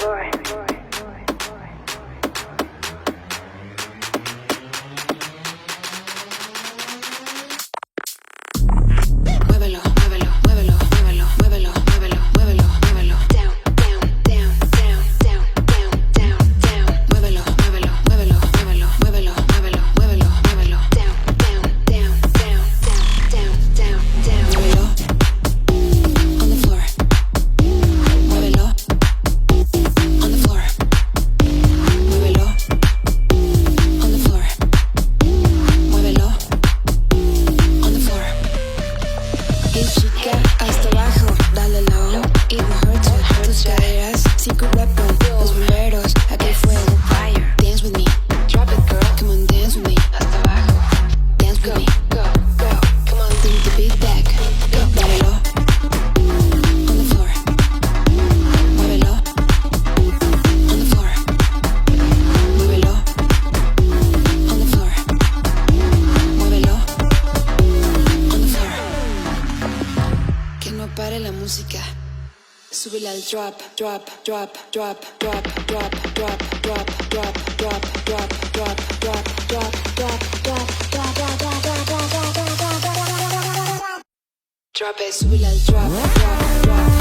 Muévelo, muévelo, muévelo, muévelo, muévelo, muévelo, muévelo, muévelo. Down, down, down, down, down, down, down, down. Muévelo, muévelo, muévelo, muévelo, muévelo, muévelo, muévelo, muévelo. Down, down, down, down, down, down, down, down. Muévelo. On the floor. Muévelo. On the floor. Muévelo. On the floor. Muévelo. On the floor. Hey chica, hasta abajo, dale low, it hurts with tus caderas, secret weapon, los bomberos, aquí hay fuego, fire, dance with me, drop it girl, come on dance with me, hasta abajo, dance with me, go, go, come on, bring the beat back, go, muévelo, on the floor, muévelo, on the floor, muévelo, on the floor, muévelo, on the floor. Que no pare la música. Súbela al drop, drop, drop, drop, drop, drop, drop, drop, drop, drop, drop, drop, drop, drop, drop, drop, drop it, súbela al drop, drop, drop.